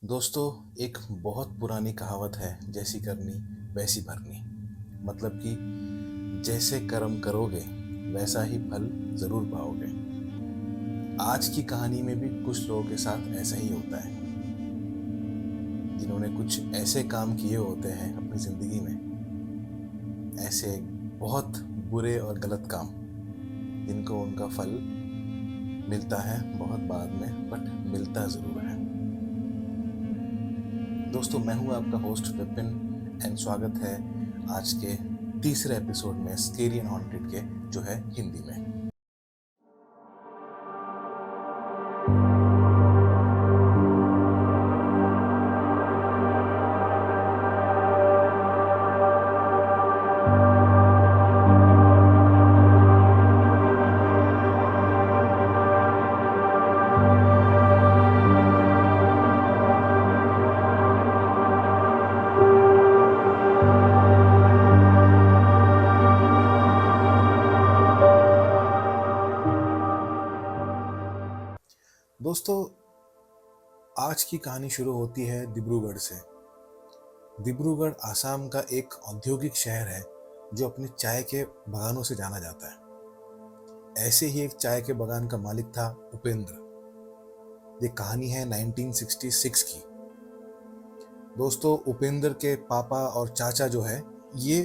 दोस्तों, एक बहुत पुरानी कहावत है, जैसी करनी वैसी भरनी। मतलब कि जैसे कर्म करोगे वैसा ही फल ज़रूर पाओगे। आज की कहानी में भी कुछ लोगों के साथ ऐसा ही होता है, जिन्होंने कुछ ऐसे काम किए होते हैं अपनी ज़िंदगी में, ऐसे बहुत बुरे और गलत काम, जिनको उनका फल मिलता है बहुत बाद में, बट मिलता ज़रूर है। दोस्तों, मैं हूँ आपका होस्ट विपिन एंड स्वागत है आज के तीसरे एपिसोड में स्केरी एंड हॉन्टेड के, जो है हिंदी में। दोस्तों, आज की कहानी शुरू होती है डिब्रूगढ़ से। डिब्रूगढ़ आसाम का एक औद्योगिक शहर है जो अपने चाय के बागानों से जाना जाता है। ऐसे ही एक चाय के बागान का मालिक था उपेंद्र। ये कहानी है 1966 की। दोस्तों, उपेंद्र के पापा और चाचा जो है, ये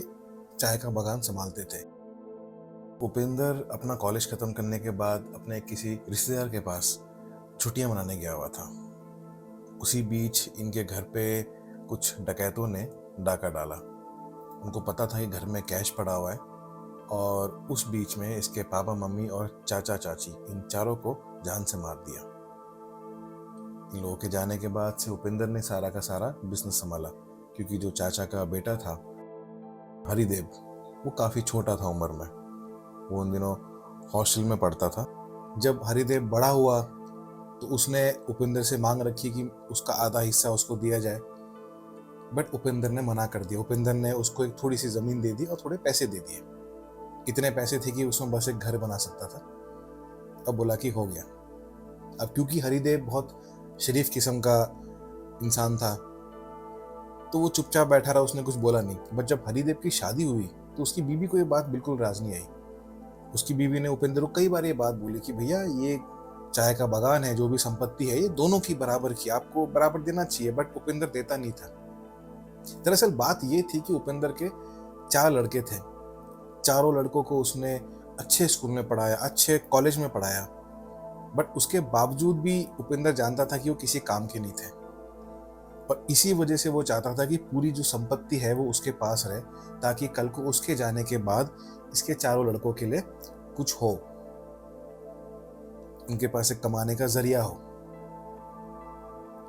चाय का बागान संभालते थे। उपेंद्र अपना कॉलेज खत्म करने के बाद अपने किसी रिश्तेदार के पास छुट्टियां मनाने गया हुआ था। उसी बीच इनके घर पे कुछ डकैतों ने डाका डाला। उनको पता था कि घर में कैश पड़ा हुआ है, और उस बीच में इसके पापा मम्मी और चाचा चाची, इन चारों को जान से मार दिया। इन लोगों के जाने के बाद से उपेंद्र ने सारा का सारा बिजनेस संभाला, क्योंकि जो चाचा का बेटा था हरिदेव, वो काफ़ी छोटा था उम्र में। वो उन दिनों हॉस्टल में पढ़ता था। जब हरिदेव बड़ा हुआ तो उसने उपेंद्र से मांग रखी कि उसका आधा हिस्सा उसको दिया जाए, बट उपेंद्र ने मना कर दिया। उपेंद्र ने उसको एक थोड़ी सी ज़मीन दे दी और थोड़े पैसे दे दिए। इतने पैसे थे कि उसमें बस एक घर बना सकता था। अब बोला कि हो गया। अब क्योंकि हरिदेव बहुत शरीफ किस्म का इंसान था, तो वो चुपचाप बैठा रहा, उसने कुछ बोला नहीं। बट जब हरिदेव की शादी हुई तो उसकी बीवी को ये बात बिल्कुल राज नहीं आई। उसकी बीवी ने उपेंद्र को कई बार ये बात बोली कि भैया, ये चाय का बागान है, जो भी संपत्ति है ये दोनों की बराबर की, आपको बराबर देना चाहिए। बट उपेंद्र देता नहीं था। दरअसल बात ये थी कि उपेंद्र के 4 लड़के थे। चारों लड़कों को उसने अच्छे स्कूल में पढ़ाया, अच्छे कॉलेज में पढ़ाया, बट उसके बावजूद भी उपेंद्र जानता था कि वो किसी काम के नहीं थे। और इसी वजह से वो चाहता था कि पूरी जो संपत्ति है वो उसके पास रहे, ताकि कल को उसके जाने के बाद इसके चारों लड़कों के लिए कुछ हो, उनके पास एक कमाने का जरिया हो।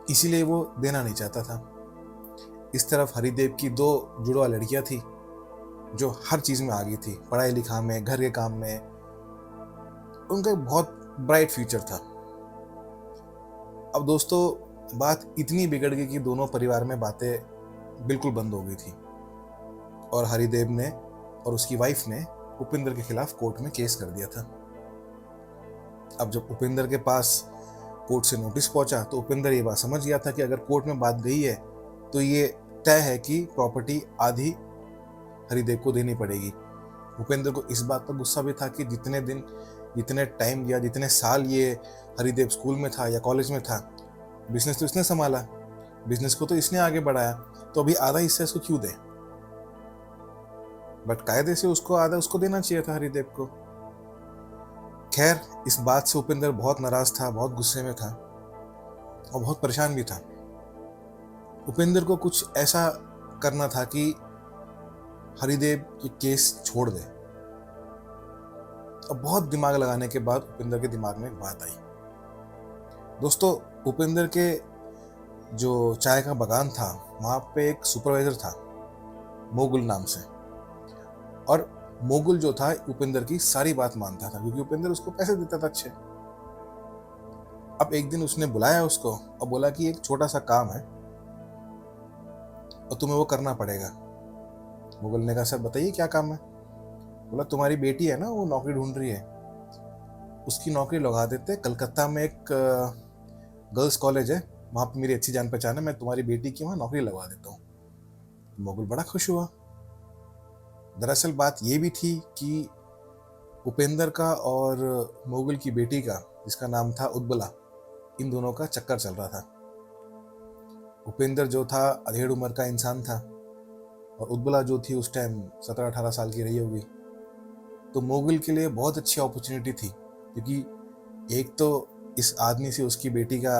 इसीलिए वो देना नहीं चाहता था। इस तरफ हरिदेव की 2 जुड़वा लड़कियां थी, जो हर चीज में आगे थी, पढ़ाई लिखा में, घर के काम में। उनका एक बहुत ब्राइट फ्यूचर था। अब दोस्तों, बात इतनी बिगड़ गई कि दोनों परिवार में बातें बिल्कुल बंद हो गई थी, और हरिदेव ने और उसकी वाइफ ने उपेंद्र के खिलाफ कोर्ट में केस कर दिया था। अब जब उपेंद्र के पास कोर्ट से नोटिस पहुंचा तो उपेंद्र ये बात समझ गया था कि अगर कोर्ट में बात गई है तो ये तय है कि प्रॉपर्टी आधी हरिदेव को देनी पड़ेगी। उपेंद्र को इस बात पर गुस्सा भी था कि जितने दिन, जितने टाइम या जितने साल ये हरिदेव स्कूल में था या कॉलेज में था, बिजनेस तो इसने संभाला, बिजनेस को तो इसने आगे बढ़ाया, तो अभी आधा हिस्सा इसको क्यों दे। बट कायदे से उसको आधा उसको देना चाहिए था, हरिदेव को। खैर, इस बात से उपेंद्र बहुत नाराज था, बहुत गुस्से में था और बहुत परेशान भी था। उपेंद्र को कुछ ऐसा करना था कि हरिदेव ये केस छोड़ दे। और बहुत दिमाग लगाने के बाद उपेंद्र के दिमाग में एक बात आई। दोस्तों, उपेंद्र के जो चाय का बागान था, वहां पे एक सुपरवाइजर था मोगुल नाम से। और मोगुल जो था, उपेंद्र की सारी बात मानता था, क्योंकि उपेंद्र उसको पैसे देता था अच्छे। अब एक दिन उसने बुलाया उसको और बोला कि एक छोटा सा काम है और तुम्हें वो करना पड़ेगा। मुगल ने कहा, सर बताइए क्या काम है। बोला, तुम्हारी बेटी है ना, वो नौकरी ढूंढ रही है, उसकी नौकरी लगा देते। कलकत्ता में एक गर्ल्स कॉलेज है, वहाँ पे मेरी अच्छी जान पहचान है, मैं तुम्हारी बेटी की वहाँ नौकरी लगवा देता हूँ। मुगल बड़ा खुश हुआ। दरअसल बात ये भी थी कि उपेंद्र का और मुगल की बेटी का, जिसका नाम था उद्बला, इन दोनों का चक्कर चल रहा था। उपेंद्र जो था अधेड़ उम्र का इंसान था और उद्बला जो थी उस टाइम 17-18 साल की रही होगी। तो मुगल के लिए बहुत अच्छी अपॉर्चुनिटी थी, क्योंकि एक तो इस आदमी से उसकी बेटी का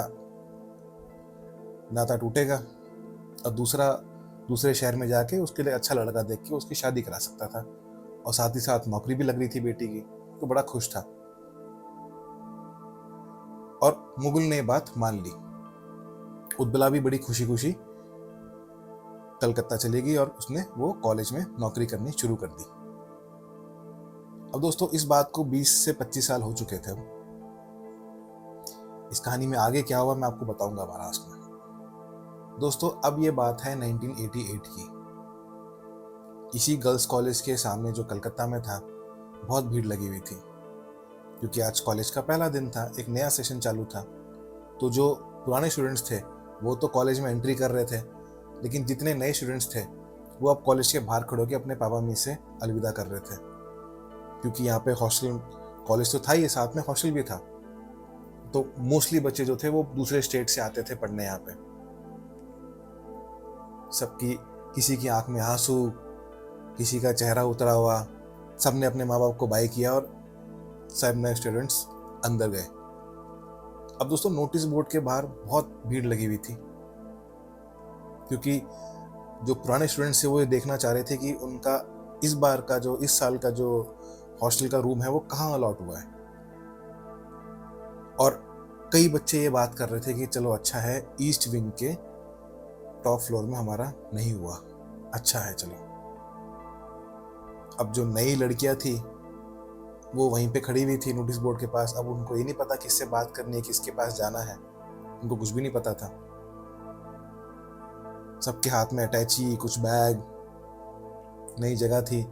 नाता टूटेगा और दूसरा दूसरे शहर में जाके उसके लिए अच्छा लड़का देख के उसकी शादी करा सकता था, और साथ ही साथ नौकरी भी लग रही थी बेटी की, तो बड़ा खुश था। और मुगल ने बात मान ली। उद्बला भी बड़ी खुशी खुशी कलकत्ता चली गई और उसने वो कॉलेज में नौकरी करनी शुरू कर दी। अब दोस्तों इस बात को 20 से 25 साल हो चुके थे। इस कहानी में आगे क्या हुआ मैं आपको बताऊंगा महाराष्ट्र में। दोस्तों अब ये बात है 1988 की। इसी गर्ल्स कॉलेज के सामने जो कलकत्ता में था, बहुत भीड़ लगी हुई थी, क्योंकि आज कॉलेज का पहला दिन था, एक नया सेशन चालू था। तो जो पुराने स्टूडेंट्स थे वो तो कॉलेज में एंट्री कर रहे थे, लेकिन जितने नए स्टूडेंट्स थे वो अब कॉलेज के बाहर खड़े होकर अपने पापा मम्मी से अलविदा कर रहे थे, क्योंकि यहाँ पे हॉस्टल, कॉलेज तो था ही, साथ में हॉस्टल भी था। तो मोस्टली बच्चे जो थे वो दूसरे स्टेट से आते थे पढ़ने यहाँ पे। सबकी, किसी की आंख में आंसू, किसी का चेहरा उतरा हुआ, सबने अपने माँ बाप को बाय किया और सब नए स्टूडेंट्स अंदर गए। अब दोस्तों नोटिस बोर्ड के बाहर बहुत भीड़ लगी हुई थी, क्योंकि जो पुराने स्टूडेंट्स थे वो ये देखना चाह रहे थे कि उनका इस बार का जो, इस साल का जो हॉस्टल का रूम है वो कहाँ अलॉट हुआ है। और कई बच्चे ये बात कर रहे थे कि चलो अच्छा है, ईस्ट विंग के टॉप फ्लोर में हमारा नहीं हुआ, अच्छा है चलो। अब जो नई लड़कियां थी वो वहीं पे खड़ी हुई थी नोटिस बोर्ड के पास। अब उनको ये नहीं पता किससे बात करनी है, किसके पास जाना है, उनको कुछ भी नहीं पता था। सबके हाथ में अटैची, कुछ बैग, नई जगह थी।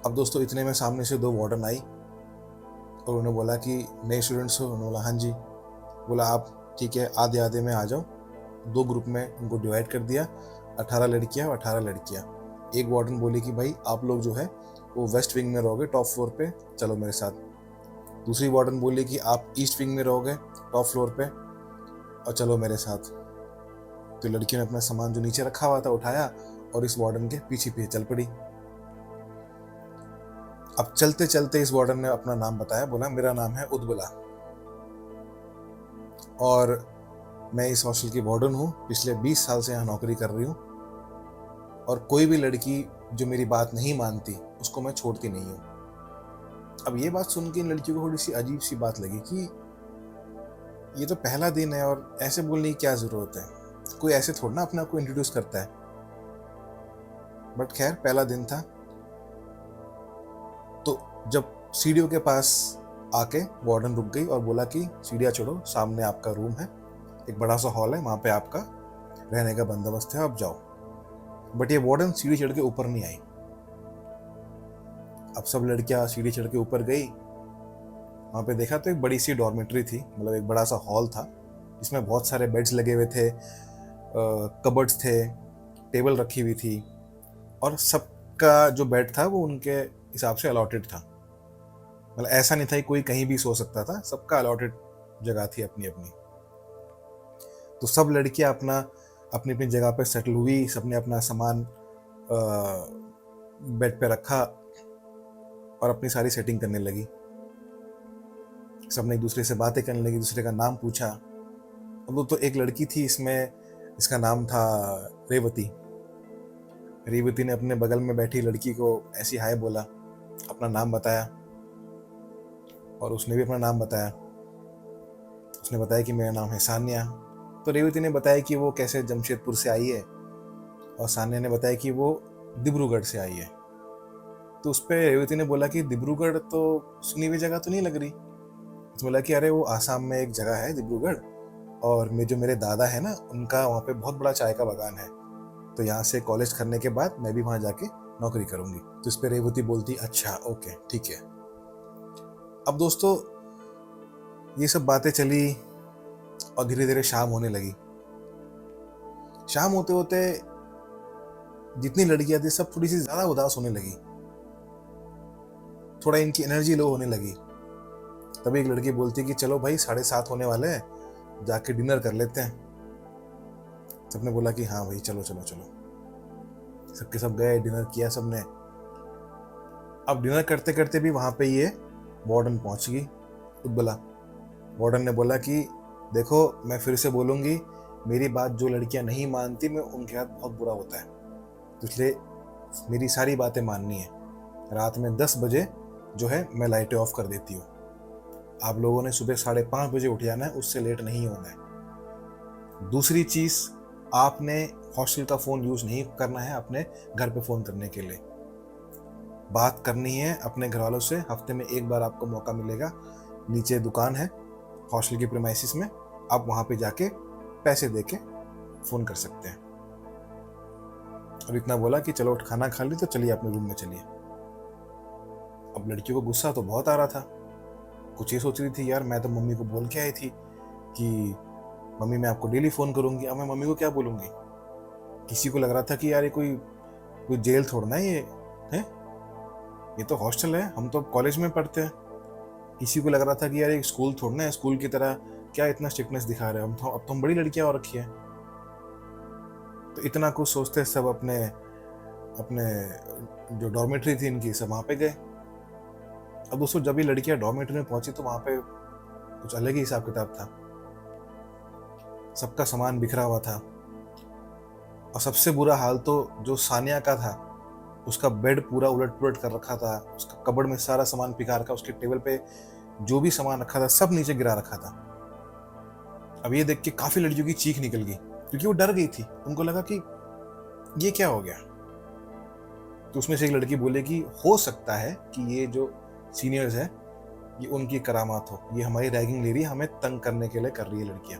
अब दोस्तों इतने में सामने से दो वार्डन आई और उन्होंने बोला कि नए स्टूडेंट्स हो? उन्होंने बोला हाँ जी। बोला आप ठीक है, आधे आधे में आ जाओ। दो ग्रुप में उनको डिवाइड कर दिया, 18 लड़कियां और 18 लड़कियां। एक वार्डन बोली कि भाई आप लोग जो है वो वेस्ट विंग में रहोगे, टॉप फ्लोर पे, चलो मेरे साथ। दूसरी वार्डन बोली कि आप ईस्ट विंग में रहोगे, टॉप फ्लोर पे, और चलो मेरे साथ। तो लड़कियों ने अपना सामान जो नीचे रखा हुआ था उठाया और इस वार्डन के पीछे पीछे चल पड़ी। अब चलते चलते इस वार्डन ने अपना नाम बताया, बोला मेरा नाम है उद्बला और मैं इस हॉस्टल की वार्डन हूँ, पिछले 20 साल से यहाँ नौकरी कर रही हूँ, और कोई भी लड़की जो मेरी बात नहीं मानती उसको मैं छोड़ती नहीं हूँ। अब ये बात सुन के इन लड़कियों को थोड़ी सी अजीब सी बात लगी कि ये तो पहला दिन है और ऐसे बोलने की क्या जरूरत है, कोई ऐसे थोड़ा ना अपने आप को इंट्रोड्यूस करता है। बट खैर पहला दिन था। तो जब सीढ़ियों के पास आके वार्डन रुक गई और बोला कि सीढ़ियाँ चढ़ो, सामने आपका रूम है, एक बड़ा सा हॉल है, वहाँ पे आपका रहने का बंदोबस्त है, आप जाओ। बट ये वार्डन सीढ़ी चढ़ के ऊपर नहीं आई। अब सब लड़कियां सीढ़ी चढ़ के ऊपर गई। वहाँ पे देखा तो एक बड़ी सी डॉर्मेट्री थी, मतलब एक बड़ा सा हॉल था जिसमें बहुत सारे बेड्स लगे हुए थे, कबर्ड्स थे, टेबल रखी हुई थी, और सबका जो बेड था वो उनके हिसाब से अलॉटेड था। मतलब ऐसा नहीं था कि कोई कहीं भी सो सकता था, सबका अलॉटेड जगह थी अपनी अपनी। तो सब लड़कियां अपना अपनी अपनी जगह पे सेटल हुई, सबने अपना सामान बेड पे रखा और अपनी सारी सेटिंग करने लगी। सबने एक दूसरे से बातें करने लगी, दूसरे का नाम पूछा। अब वो तो एक लड़की थी इसमें, इसका नाम था रेवती। रेवती ने अपने बगल में बैठी लड़की को ऐसी हाय बोला, अपना नाम बताया, और उसने भी अपना नाम बताया। उसने बताया कि मेरा नाम है सान्या। तो रेवती ने बताया कि वो कैसे जमशेदपुर से आई है, और सान्या ने बताया कि वो डिब्रूगढ़ से आई है। तो उस पर रेवती ने बोला कि डिब्रूगढ़ तो सुनी हुई जगह तो नहीं लग रही। तो बोला कि अरे वो आसाम में एक जगह है डिब्रूगढ़, और जो मेरे दादा है ना, उनका वहाँ पे बहुत बड़ा चाय का बागान है, तो यहाँ से कॉलेज करने के बाद मैं भी वहाँ जाके नौकरी करूँगी। तो इस पर रेवती बोलती अच्छा ओके ठीक है। अब दोस्तों ये सब बातें चली, और धीरे धीरे शाम होने लगी। शाम होते होते जितनी लड़कियां थी सब थोड़ी सी ज्यादा उदास होने लगी, थोड़ा इनकी एनर्जी लो होने लगी। तभी एक लड़की बोलती कि चलो भाई 7:30 होने वाले हैं, जाके डिनर कर लेते हैं। सबने बोला कि हाँ भाई चलो चलो चलो। सबके सब गए, डिनर किया सबने। अब डिनर करते करते भी वहां पे ये वार्डन पहुंच गई, उद्बला। वार्डन ने बोला कि देखो मैं फिर से बोलूंगी, मेरी बात जो लड़कियां नहीं मानती मैं उनके साथ बहुत बुरा होता है, इसलिए मेरी सारी बातें माननी है। रात में 10 बजे जो है मैं लाइटें ऑफ कर देती हूँ। आप लोगों ने सुबह 5:30 बजे उठ जाना है, उससे लेट नहीं होना है। दूसरी चीज, आपने हॉस्टल का फोन यूज नहीं करना है अपने घर पे फोन करने के लिए। बात करनी है अपने घर वालों से, हफ्ते में एक बार आपको मौका मिलेगा। नीचे दुकान है हॉस्टल की प्रीमाइसिस में, आप वहां पे जाके पैसे देके फोन कर सकते हैं। अब इतना बोला कि चलो खाना खा ली तो चलिए अपने रूम में चलिए। अब लड़कियों को गुस्सा तो बहुत आ रहा था, कुछ ये सोच रही थी यार मैं तो मम्मी को बोल के आई थी कि मम्मी मैं आपको डेली फोन करूंगी, अब मैं मम्मी को क्या बोलूंगी। किसी को लग रहा था कि यार ये कोई जेल थोड़ना है, ये ये तो हॉस्टल है, हम तो कॉलेज में पढ़ते हैं। किसी को लग रहा था कि यार एक स्कूल थोड़ना है, स्कूल की तरह क्या इतना स्ट्रिक्टनेस दिखा रहे हैं, अब तो हम बड़ी लड़कियां और रखी है। तो इतना कुछ सोचते सब अपने अपने जो डॉर्मेट्री थी इनकी, सब वहां पे गए। अब दोस्तों जब ये लड़कियां डॉर्मेट्री में पहुंची तो वहां पे कुछ अलग ही हिसाब किताब था। सबका सामान बिखरा हुआ था, और सबसे बुरा हाल तो जो सानिया का था, उसका बेड पूरा उलट पुलट कर रखा था, उसका कबर्ड में सारा सामान पिका रखा, उसके टेबल पे जो भी सामान रखा था सब नीचे गिरा रखा था। अब ये देख के काफी लड़कियों की चीख निकल गई, क्योंकि वो डर गई थी। उनको लगा कि ये क्या हो गया। तो उसमें से एक लड़की बोले कि हो सकता है कि ये जो सीनियर्स है ये उनकी करामात हो, ये हमारी रैगिंग ले रही है, हमें तंग करने के लिए कर रही है लड़कियां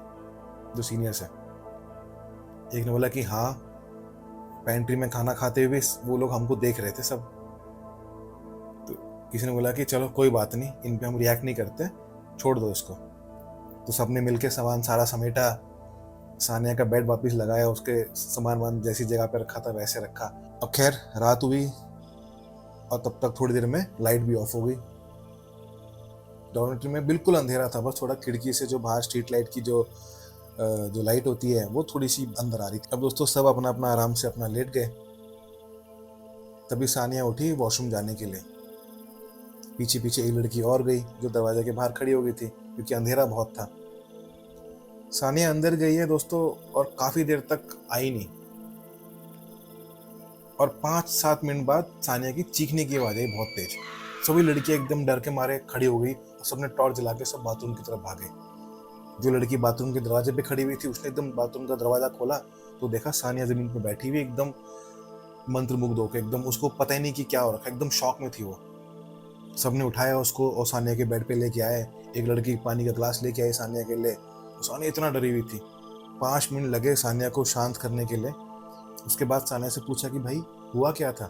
जो सीनियर्स है। एक ने बोला कि हाँ, पेंट्री में खाना खाते हुए वो लोग हमको देख रहे थे सब। तो किसी ने बोला कि चलो कोई बात नहीं, इन पे हम रिएक्ट नहीं करते, छोड़ दो इसको। तो सबने मिलके सामान सारा समेटा, सानिया का बेड वापस लगाया, उसके सामान जैसी जगह पे रखा था वैसे रखा। अब खैर रात हुई और तब तक थोड़ी देर में लाइट भी ऑफ हो गई। डॉर्मेट्री में बिल्कुल अंधेरा था, बस थोड़ा खिड़की से जो बाहर स्ट्रीट लाइट की जो लाइट होती है वो थोड़ी सी अंदर आ रही थी। अब दोस्तों सब अपना अपना आराम से अपना लेट गए। तभी सानिया उठी वॉशरूम जाने के लिए। पीछे पीछे एक लड़की और गई जो दरवाजे के बाहर खड़ी हो गई थी, क्योंकि अंधेरा बहुत था। सानिया अंदर गई है दोस्तों, और काफी देर तक आई नहीं, और 5-7 मिनट बाद सानिया की चीखने की आवाज आई बहुत तेज। सभी लड़कियां एकदम डर के मारे खड़ी हो गई, और सबने टॉर्च जला के सब बाथरूम की तरफ भागे। जो लड़की बाथरूम के दरवाजे पे खड़ी हुई थी उसने एकदम बाथरूम का दरवाजा खोला तो देखा सानिया जमीन पे बैठी हुई एकदम मंत्रमुग्ध होकर, एकदम उसको पता ही नहीं कि क्या हो रखा, एकदम शॉक में थी वो। सबने उठाया उसको और सानिया के बेड पे लेके आए। एक लड़की पानी का ग्लास लेके आई सानिया के लिए। सानिया इतना डरी हुई थी। 5 मिनट लगे सानिया को शांत करने के लिए। उसके बाद सानिया से पूछा कि भाई हुआ क्या था।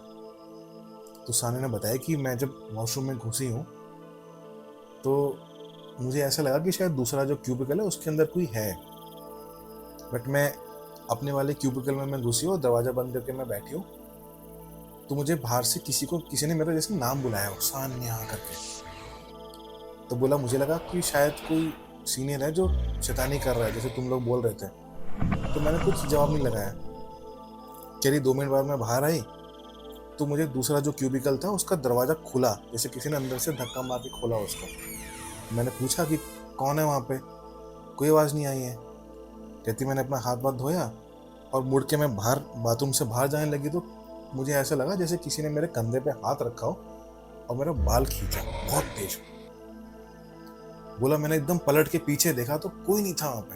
तो सानिया ने बताया कि मैं जब वॉशरूम में घुसी हूँ तो मुझे ऐसा लगा कि शायद दूसरा जो क्यूबिकल है उसके अंदर कोई है, बट मैं अपने वाले क्यूबिकल में मैं घुसी और दरवाजा बंद करके मैं बैठी हूँ, तो मुझे बाहर से किसी ने मेरा जैसे नाम बुलाया हो, सानिया करके। तो बोला मुझे लगा कि शायद कोई सीनियर है जो शैतानी कर रहा है जैसे तुम लोग बोल रहे थे। तो मैंने कुछ जवाब नहीं लगाया। चलिए 2 मिनट बाद मैं बाहर आई तो मुझे दूसरा जो क्यूबिकल था उसका दरवाजा खुला, जैसे किसी ने अंदर से धक्का मार के खोला उसको। मैंने पूछा कि कौन है वहाँ पे, कोई आवाज़ नहीं आई है। कहती मैंने अपना हाथ वाथ धोया और मुड़ के मैं बाहर बाथरूम से बाहर जाने लगी तो मुझे ऐसा लगा जैसे किसी ने मेरे कंधे पे हाथ रखा हो और मेरा बाल खींचा बहुत तेज। बोला मैंने एकदम पलट के पीछे देखा तो कोई नहीं था वहाँ पे।